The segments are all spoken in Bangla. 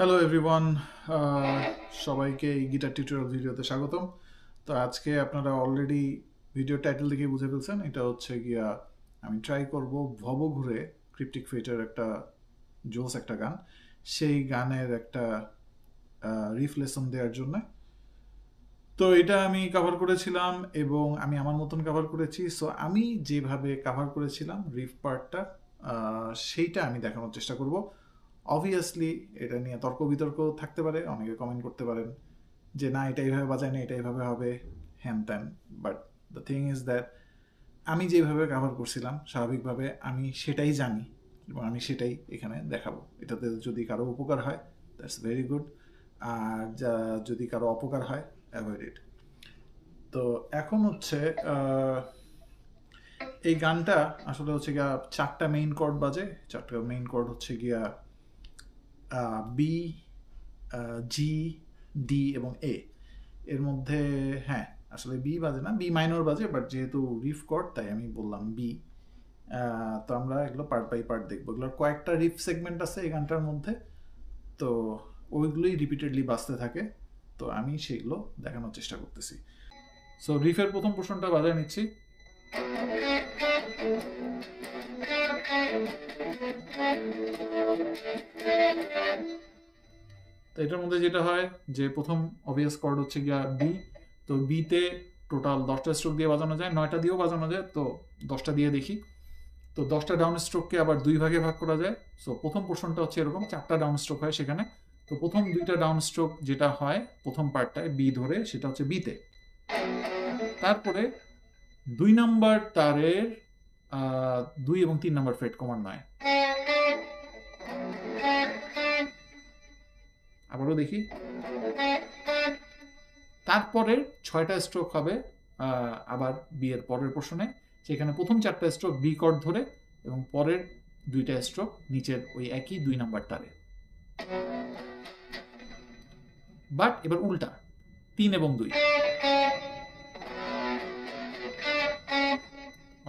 হ্যালো এভরিওয়ান, সবাইকে এই গিটার টিউটোরিয়াল ভিডিওতে স্বাগতম। তো আজকে আপনারা অলরেডি ভিডিও টাইটেল দেখে বুঝে ফেলছেন, এটা হচ্ছে গিয়া আমি ট্রাই করব ভব ঘুরে ক্রিপ্টিক ফেটের একটা জোস একটা গান, সেই গানের একটা রিফ লেসন দেওয়ার জন্য। তো এটা আমি কভার করেছিলাম এবং আমি আমার মতন কভার করেছি। সো আমি যেভাবে কভার করেছিলাম রিফ পার্টটা, সেইটা আমি দেখানোর চেষ্টা করব। অবভিয়াসলি এটা নিয়ে তর্ক বিতর্ক থাকতে পারে, অনেকে কমেন্ট করতে পারেন যে না এটা এইভাবে বাজায় না, এটা এইভাবে হবে, হ্যান ত্যান। But the thing is that আমি যেভাবে কভার করছিলাম স্বাভাবিকভাবে আমি সেটাই জানি এবং আমি সেটাই এখানে দেখাবো। এটাতে যদি কারো উপকার হয় দ্যাটস ভেরি গুড, আর যদি কারো অপকার হয় অ্যাভয়েড ইট। তো এখন হচ্ছে এই গানটা আসলে হচ্ছে গিয়া চারটা মেইন কর্ড বাজে। চারটা মেইন কর্ড হচ্ছে গিয়া বি, জি, ডি এবং এ। এর মধ্যে হ্যাঁ আসলে বি বাজে না, বি মাইনর বাজে, বাট যেহেতু রিফ কর্ড তাই আমি বললাম বি। তো আমরা এগুলো পার্ট বাই পার্ট দেখবো। এগুলোর কয়েকটা রিফ সেগমেন্ট আছে এই গানটার মধ্যে, তো ওইগুলোই রিপিটেডলি বাজতে থাকে। তো আমি সেগুলো দেখানোর চেষ্টা করতেছি। সো রিফের প্রথম পোর্শনটা বাজায় নিচ্ছি। তো এটার মধ্যে যেটা হয় যে প্রথম অবভিয়াস কর্ড হচ্ছে গিয়া বি। তো বিতে টোটাল 10টা স্ট্রোক দিয়ে বাজানো যায়, 9টা দিয়েও বাজানো যায়, তো 10টা দিয়ে দেখি। তো 10টা ডাউন স্ট্রোককে আবার দুই ভাগে ভাগ করা যায়। সো প্রথম পোর্শনটা হচ্ছে এরকম, 4টা ডাউন স্ট্রোক হয় সেখানে। তো প্রথম 2টা ডাউন স্ট্রোক যেটা হয় প্রথম পার্টটায় বি ধরে, সেটা হচ্ছে বিতে। তারপরে 2 নাম্বার তারের 2 এবং 3 নাম্বার ফ্রেট ক্রমান্বয়ে। আবারও দেখি। তারপরের 6টা স্ট্রোক হবে আবার বি এর পরের পোর্শনে, সেখানে প্রথম 4টা স্ট্রোক বি কর্ড ধরে এবং পরের 2টা স্ট্রোক নিচের ওই একই 2 নাম্বার তারে। বাট এবার উল্টা, 3 এবং 2।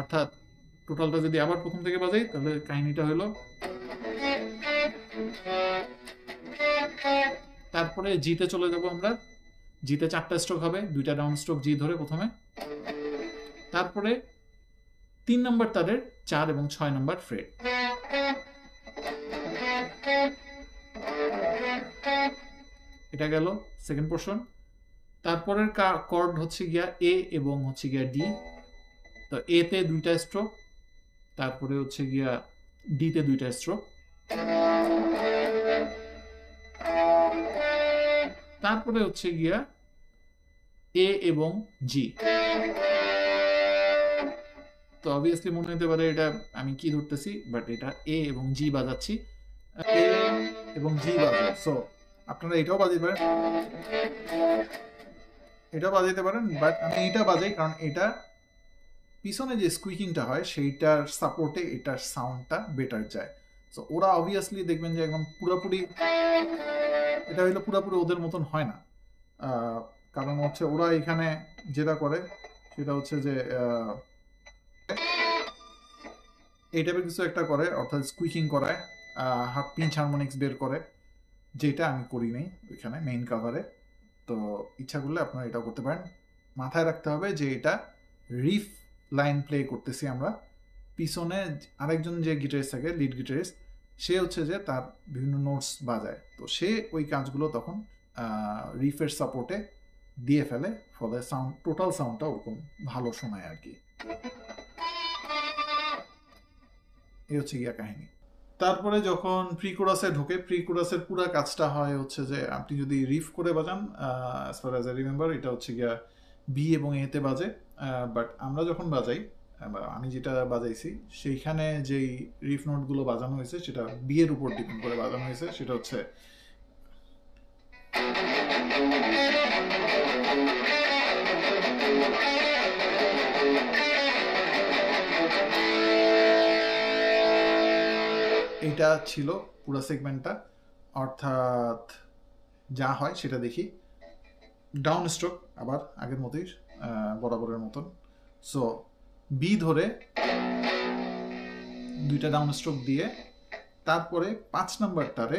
অর্থাৎ টোটালটা যদি আবার প্রথম থেকে বাজাই তাহলে কাহিনীটা হলো, তারপরে জিতে চলে যাব আমরা। জিতে 4টা স্ট্রোক হবে, 2টা ডাউন স্ট্রোক জি ধরে প্রথমে। তারপরে 3 নম্বর তারের 4 এবং 6 নম্বর ফ্রেট। এটা গেল সেকেন্ড পোর্শন। তারপরের কর্ড হচ্ছে গিয়া এ এবং হচ্ছে গিয়া ডি। তো এ তে 2টা স্ট্রোক, তারপরে হচ্ছে গিয়া ডি তে 2টা স্ট্রোক, তারপরে হচ্ছে গিয়া এ এবং জি। তো অবভিয়াসলি মনে হতে পারে এটা আমি কি ধরতেছি, বাট এটা এ এবং জি বাজাচ্ছি, এ এবং জি বাজে। সো আপনারা এটাও বাজাতে পারেন, এটাও বাজাতে পারেন, বাট আমি এটা বাজাই কারণ এটা পিছনে যে স্কুইকিংটা হয় সেইটার সাপোর্টে এটার সাউন্ডটা বেটার যায়। সো ওরা অবভিয়াসলি দেখবেন যে একদম পুরোপুরি, এটা হইলো পুরোপুরি ওদের মতন হয় না। কারণ হচ্ছে ওরা এখানে যেটা করে সেটা হচ্ছে যে এই টাইপের কিছু একটা করে, অর্থাৎ স্কুইকিং করায়, হাফ পিঞ্চ হারমোনিক্স বের করে, যেটা আমি করি নাই ওইখানে মেইন কাভারে। তো ইচ্ছা করলে আপনারা এটাও করতে পারেন। মাথায় রাখতে হবে যে এটা রিফ লাইন প্লে করতেছি আমরা, পিছনে আরেকজন যে গিটারিস্ট থাকে লিড গিটারিস্ট, সে হচ্ছে যে তার বিভিন্ন নোটস বাজায়, তো সে ওই কাজগুলো তখন রিফের সাপোর্টে দিয়ে ফেলে, ফলে সাউন্ড টোটাল সাউন্ডটা ওরকম ভালো শোনায় আর কি। এই হচ্ছে গিয়া কাহিনী। তারপরে যখন প্রি কোরাসে ঢোকে, প্রি কোরাসের পুরো কাজটা হয় হচ্ছে যে আপনি যদি রিফ করে বাজান, as far as I remember এটা হচ্ছে গিয়া বি এবং এতে বাজে। বাট আমরা যখন বাজাই, আমি যেটা বাজাইছি সেইখানে যেই রিফ নোটগুলো বাজানো হয়েছে সেটা বি এর উপর ডিপেন্ড করে বাজানো হয়েছে। সেটা হচ্ছে এটা ছিল পুরো সেগমেন্টটা। অর্থাৎ যা হয় সেটা দেখি। ডাউন স্ট্রোক আবার আগের মতোই, বরাবরের মতন। সো বি ধরে 2টা ডাউন স্ট্রোক দিয়ে, তারপরে 5 নাম্বার তারে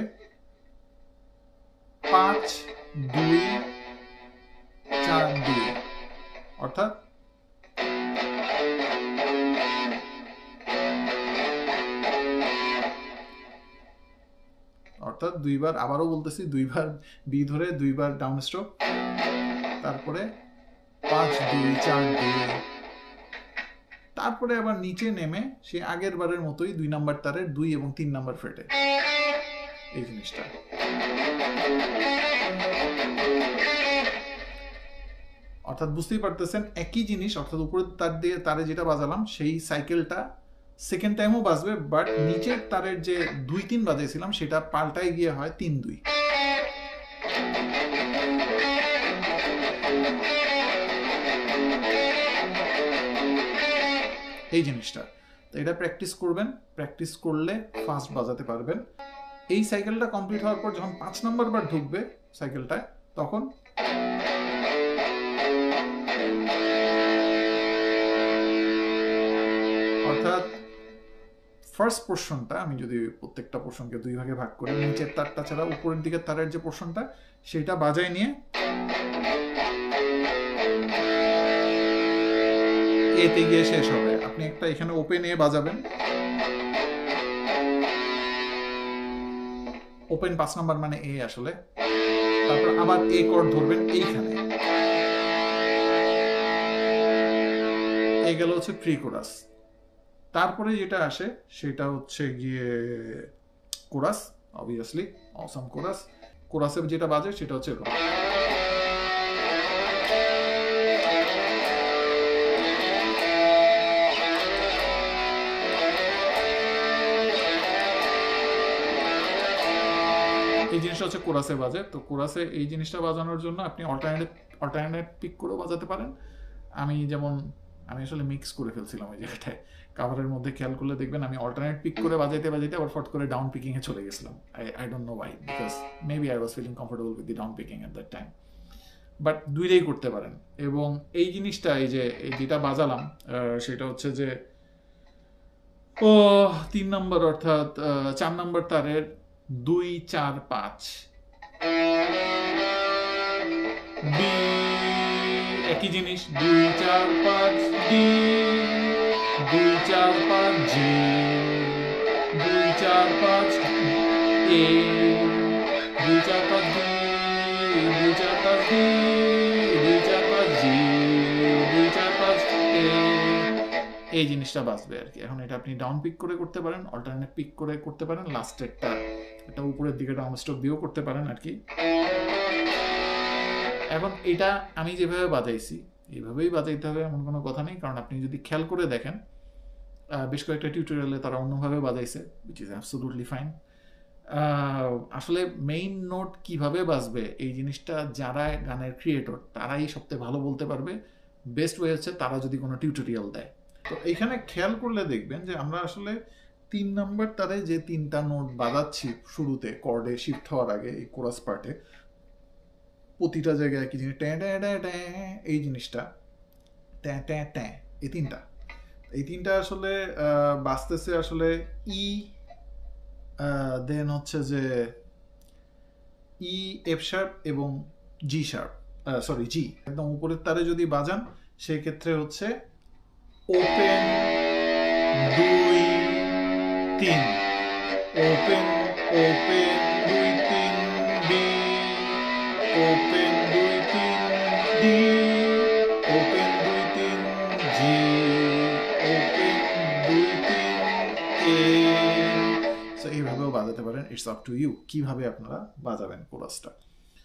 2 4 2 অর্থাৎ দুইবার, আবারও বলতেছি, দুইবার বি ধরে দুইবার ডাউন স্ট্রোক, তারপরে 5 2 4 2, তারপরে আবার নিচে নেমে সে আগের বারের মতোই 2 নাম্বার তারের 2 এবং 3 নাম্বার ফ্রেটে এই জিনিসটা। অর্থাৎ বুঝতেই পারতেছেন একই জিনিস, অর্থাৎ উপরের তার দিয়ে তারে যেটা বাজালাম সেই সাইকেলটা সেকেন্ড টাইমও বাজবে, বাট নিচের তারের যে 2 3 বাজাইছিলাম সেটা পাল্টায় গিয়ে হয় 3 2। এই জিনিসটা তো এটা প্র্যাকটিস করবেন, প্র্যাকটিস করলে ফাস্ট বাজাতে পারবেন। এই সাইকেলটা কমপ্লিট হওয়ার পর যখন 5 নম্বর বার ঢুকবে সাইকেলটায়, তখন অর্থাৎ ফার্স্ট পোর্শনটা আমি যদি প্রত্যেকটা পোর্শনকে 2 ভাগে ভাগ করি, নিচের তারটা ছাড়া উপরের দিকের তারের যে পোর্শনটা সেটা বাজায় নিয়ে এতে গিয়ে শেষ হবে। আপনি একটা এখানে ওপেন এ বাজাবেন, ওপেন 5 নাম্বার মানে এ আসলে, তারপর আবার এ কর্ড ধরবেন এইখানে, এই গেল হচ্ছে প্রি কোরাস। তারপরে যেটা আসে সেটা হচ্ছে গিয়ে কোরাস, অবভিয়াসলি অসাম কোরাস। কোরাসের যেটা বাজে সেটা হচ্ছে এই জিনিসটা হচ্ছে কোরাসে বাজে। তো কোরাসে এই জিনিসটা বাজানোর জন্য আপনি অল্টারনেট পিক করেও বাজাতে পারেন। আমি আসলে মিক্স করে ফেলছিলাম ওই জায়গাটায়, কাভারের মধ্যে খেয়াল করলে দেখবেন আমি অল্টারনেট পিক করে বাজাইতে আবার ফট করে ডাউন পিকিং এ চলে গেছিলাম। I don't know why, because maybe I was feeling comfortable with the down picking at that time. But দুইটাই করতে পারেন। এবং এই জিনিসটা যেটা বাজালাম সেটা হচ্ছে যে 3 নম্বর অর্থাৎ 4 নম্বর তারের 2 4 5 ডি, একই জিনিস 2 4 5 ডি, 2 4 5 জি, 2 4 5 এ, 2 4 5 ডি, 2 4 5 ডি, 2 4 5 জি, 2 4 5 এ, এই জিনিসটা বাজবে আর কি। এখন এটা আপনি ডাউন পিক করে করতে পারেন, অল্টারনেট পিক করে করতে পারেন, লাস্টেরটা এটা উপরের দিকে ডাউন স্ট্রোক দিয়েও করতে পারেন আর কি। এখন এটা আমি যেভাবে বাজাইছি এইভাবেই বাজাইতে হবে এমন কোনো কথা নেই, কারণ আপনি যদি খেয়াল করে দেখেন বেশ কয়েকটা টিউটোরিয়ালে তারা অন্যভাবে বাজাইছে, which is absolutely fine। আসলে মেইন নোট কিভাবে বাজবে এই জিনিসটা যারা গানের ক্রিয়েটর তারাই সবচেয়ে ভালো বলতে পারবে। বেস্ট ওয়ে হচ্ছে তারা যদি কোনো টিউটোরিয়াল দেয়। তো এখানে খেয়াল করলে দেখবেন যে আমরা আসলে 3 নম্বর তারে যে 3টা নোট বাজাচ্ছি শুরুতে কর্ডে শিফট হওয়ার আগে এই কোরাস পার্টে, প্রতিটা জায়গায় কি জিনিস এই জিনিসটা এই তিনটা আসলে বাজতেছে আসলে ই, দেন হচ্ছে যে ই এফ শার্প এবং জি শার্প, জি। একদম উপরের তারে যদি বাজান সেই ক্ষেত্রে হচ্ছে open 2 3, open open 2 3 D, open 2 3 D, open 2 3 জি, ওপেন 2 3 এ। সো এইভাবেও বাজাতে পারেন, ইটস আপ টু ইউ কিভাবে আপনারা বাজাবেন কোরাসটা।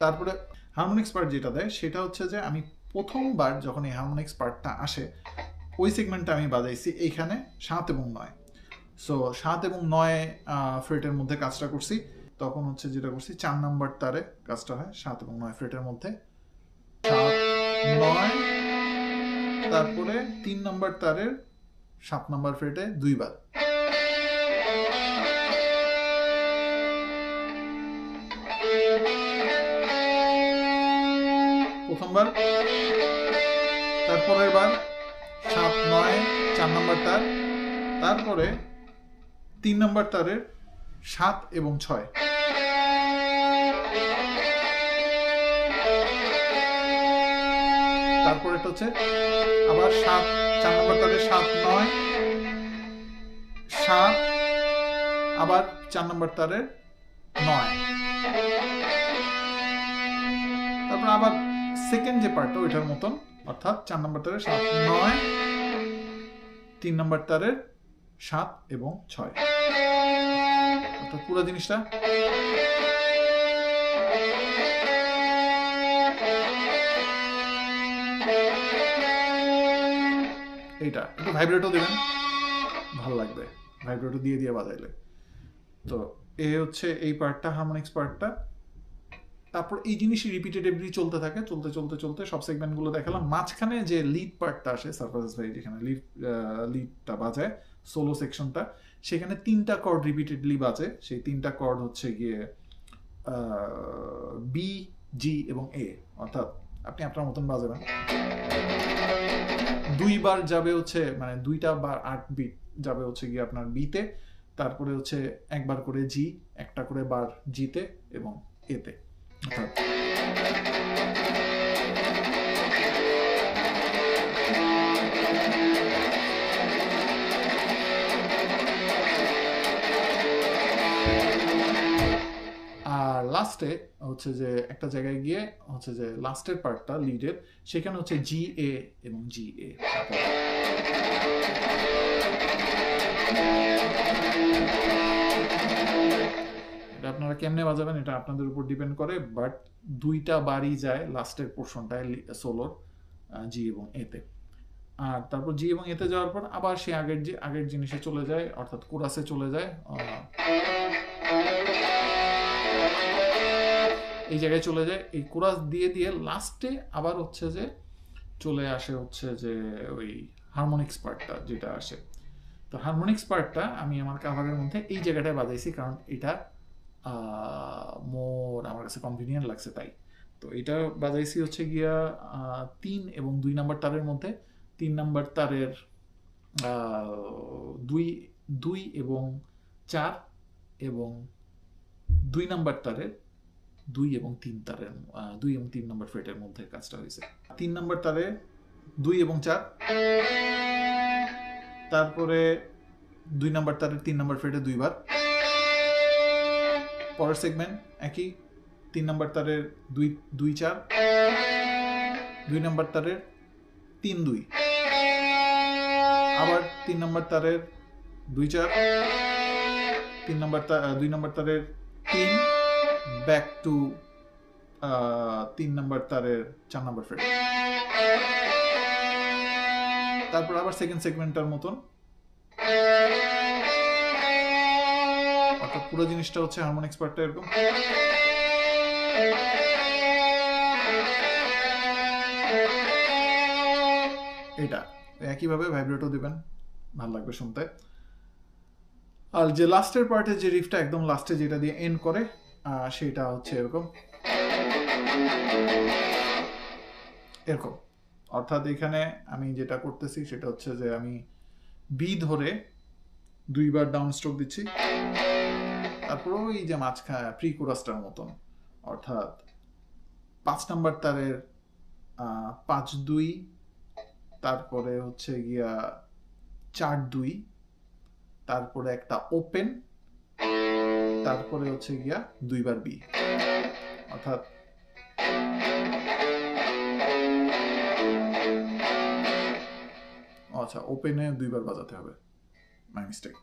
তারপরে হারমোনিক্স পার্ট যেটা দেয় সেটা হচ্ছে যে আমি প্রথমবার যখন এই হারমোনিক্স পার্টটা আসে ওই সেগমেন্টটা আমি বাজাইছি এইখানে 7 এবং 9। সো 7 এবং 9 ফ্রেটের মধ্যে কাজটা করছি। তখন হচ্ছে যেটা করছি 4 নাম্বার তারে কাজটা হয় 7 এবং 9 ফ্রেটের মধ্যে, 7 9, তারপরে 3 নাম্বার তারের 7 নাম্বার ফ্রেটে 2 বার, প্রথমবার, তারপরের বার 7 9 4 নাম্বার তার, তারপরে 3 নাম্বার তারের 7 এবং 6, তারপর এটা হচ্ছে আবার 7, 4 নম্বর তারে 7 9 7, আবার 4 নম্বর তারের 9, তারপর আবার সেকেন্ড যে পার্টটা ওইটার মতন, অর্থাৎ 4 নম্বর তারের 7 9, 3 নম্বর তারের 7 এবং 6, অর্থাৎ পুরো জিনিসটা এইটা একটু ভাইব্রেটও দেবেন, ভালো লাগবে ভাইব্রেটও দিয়ে দিয়ে বাজাইলে। তো হচ্ছে এই পার্টটা, হারমোনিক্স পার্টটা। তারপর এই জিনিসই রিপিটেটিভলি চলতে থাকে, চলতে চলতে চলতে সব সেগমেন্টগুলো দেখালাম। মাঝখানে যে লিড পার্টটা আসে, সারফারেস ভাই যেখানে লিডটা বাজায়, সোলো সেকশনটা, সেখানে 3টা কর্ড রিপিটেডলি বাজে। সেই 3টা কর্ড হচ্ছে গিয়ে বি, জি এবং এ, অর্থাৎ আপনি আপনার মতন বাজাবেন। 2বার যাবে হচ্ছে, মানে 2টা বার 8 বিট যাবে হচ্ছে গিয়ে আপনার বিতে, তারপরে হচ্ছে একবার করে জি, একটা করে বার জিতে এবং এতে। আর লাস্টে হচ্ছে যে একটা জায়গায় গিয়ে হচ্ছে যে লাস্টের পার্টটা লিডের, সেখানে হচ্ছে জি এ এবং জি এ। এটা আপনারা কেমনে বাজাবেন এটা আপনাদের উপর ডিপেন্ড করে, বাট 2টা বারই যায় লাস্টের পোর্শনটায় সোলোর, জি এবং এতে। আর তারপর জি এবং এতে যাওয়ার পর আবার সে আগের জিনিসে চলে যায়, অর্থাৎ কোরাসে চলে যায়, এই জায়গায় চলে যায়। এই কোরাস দিয়ে দিয়ে লাস্টে আবার হচ্ছে যে চলে আসে হচ্ছে যে ওই হারমোনিক্স পার্টটা যেটা আসে। তো হারমোনিক্স পার্টটা আমি আমার কাভারের মধ্যে এই জায়গাটায় বাজাইছি, কারণ এটা মোর আমার কাছে কনভিনিয়েন্ট লাগছে তাই। তো এটা বাজাইছি হচ্ছে গিয়া 3 এবং 2 নম্বর তারের মধ্যে। 3 নম্বর তারের 2 এবং 4 এবং 2 নম্বর তারের 2 এবং 3 তারের 2 এবং 3 নম্বর ফ্রেটের মধ্যে কাজটা হয়েছে। 3 নম্বর তারে 2 এবং 4, তারপরে 2 নম্বর তারের 3 নম্বর ফ্রেটে 2বার। পরের সেগমেন্ট একই, 3 নম্বর তারের 2 2 4, 2 নম্বর তারের 3 2, আবার 3 নম্বর তারের 2 4, 3 নম্বর 2 নম্বর তারের 3, ব্যাক টু 3 নম্বর তারের 4 নম্বর ফ্রেট। তারপর আবার সেকেন্ড সেগমেন্টটার মতন, অর্থাৎ পুরো জিনিসটা হচ্ছে হারমোনিক্স পার্টটা এরকম। এটা একইভাবে ভাইব্রেটও দিবেন, ভালো লাগবে শুনতে। আর যে লাস্টের পার্টে যে রিফটা একদম লাস্টে যেটা দিয়ে এন্ড করে, সেটা হচ্ছে এরকম এরকম। অর্থাৎ এখানে আমি যেটা করতেছি সেটা হচ্ছে যে আমি বি ধরে 2বার ডাউন স্ট্রোক দিচ্ছি, তারপর ওই যে মাঝখানে প্রি কোরাসটার মতন, অর্থাৎ 5 নম্বর তারের 5 2, তারপরে হচ্ছে গিয়া 4 2, তারপরে একটা ওপেন, তারপরে হচ্ছে গিয়া 2বার বি, অর্থাৎ আচ্ছা ওপেনে 2বার বাজাতে হবে, মাই মিস্টেক।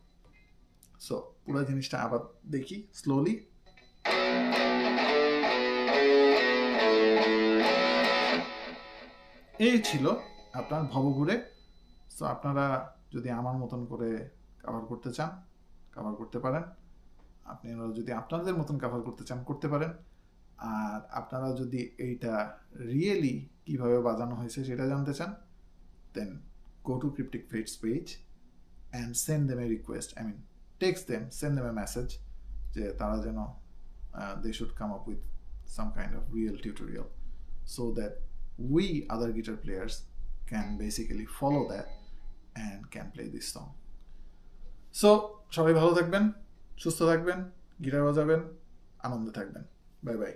সো পুরো জিনিসটা আবার দেখি স্লোলি। এই ছিল আপনার ভবঘুরে। সো আপনারা যদি আমার মতন করে কভার করতে চান কভার করতে পারেন, আপনারা যদি আপনাদের মতন কভার করতে চান করতে পারেন। আর আপনারা যদি এইটা রিয়েলি কিভাবে বাজানো হয়েছে সেটা জানতে চান, দেন go to Cryptic Fates page and send them a request. I mean, text them, send them a message যে তারা যেন they should come up with some kind of real tutorial so that we other guitar players can basically follow that and can play this song. So সবাই ভালো থাকবেন, সুস্থ থাকবেন, গিটার বাজাবেন, আনন্দে থাকবেন। Bye bye.